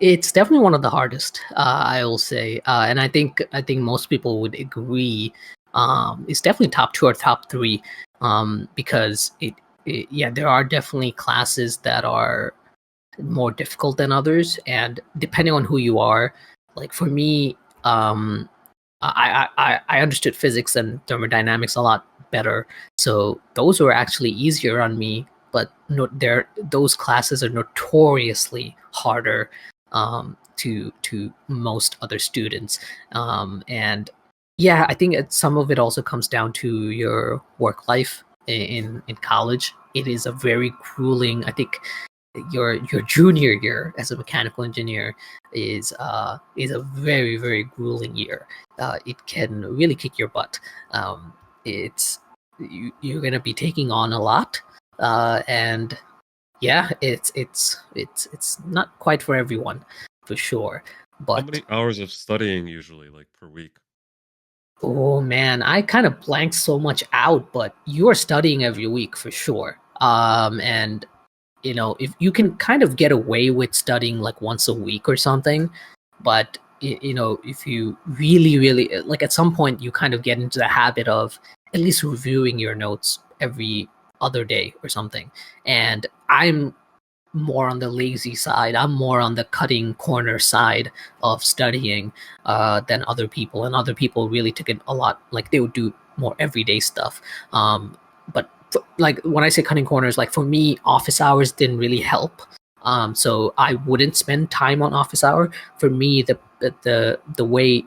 It's definitely one of the hardest, I will say, and I think most people would agree. It's definitely top two or top three, because yeah, there are definitely classes that are more difficult than others, and depending on who you are, like for me, I understood physics and thermodynamics a lot better, so those were actually easier on me. But no, those classes are notoriously harder to most other students, and yeah, I think some of it also comes down to your work life in college. It is a very grueling. I think your junior year as a mechanical engineer is a very grueling year. It can really kick your butt. It's you're gonna be taking on a lot, and yeah, it's not quite for everyone, for sure. How But many hours of studying usually, like per week? oh man, I kind of blanked so much out. But you are studying every week for sure. And if you can kind of get away with studying like once a week or something, but if you really like, at some point you kind of get into the habit of at least reviewing your notes every other day or something. And I'm more on the lazy side. I'm more on the cutting corner side of studying than other people. And other people really took it a lot. Like they would do more everyday stuff. But like when I say cutting corners, like for me, office hours didn't really help. So I wouldn't spend time on office hour. For me, the way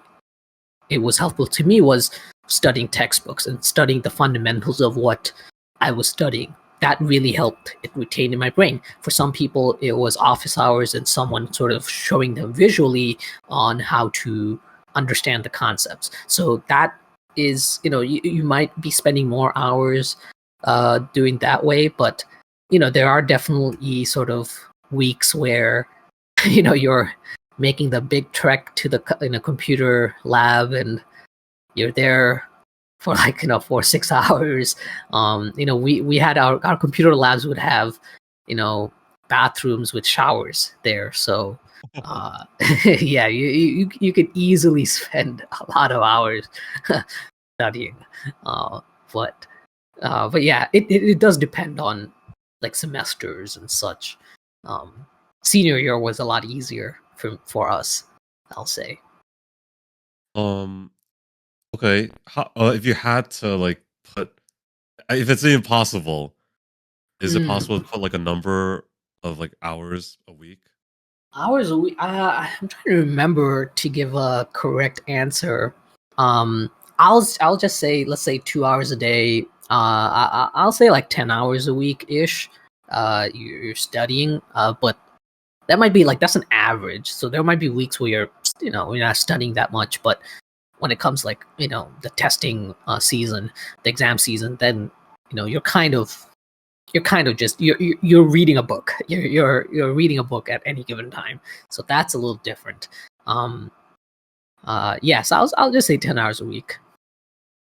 it was helpful to me was studying textbooks and studying the fundamentals of what I was studying. That really helped it retain in my brain. For some people, it was office hours and someone sort of showing them visually on how to understand the concepts. So that is, you might be spending more hours doing that way, but there are definitely sort of weeks where you're making the big trek to the computer lab, and you're there for like 4 6 hours. We had our computer labs would have bathrooms with showers there, so yeah, you could easily spend a lot of hours studying. uh, but but yeah, it does depend on like semesters and such. um, Senior year was a lot easier for us, I'll say. Um, okay. If you had to like put, if it's impossible, is it Mm. possible to put like a number of like hours a week? Hours a week. I'm trying to remember to give a correct answer. Um, I'll just say, let's say 2 hours a day. I'll say like 10 hours a week ish. You're studying. But that might be like, that's an average. So there might be weeks where you're not studying that much. But when it comes like the testing season, the exam season, then you're kind of just you're reading a book. You're reading a book at any given time, so that's a little different. Yes, I'll just say 10 hours a week.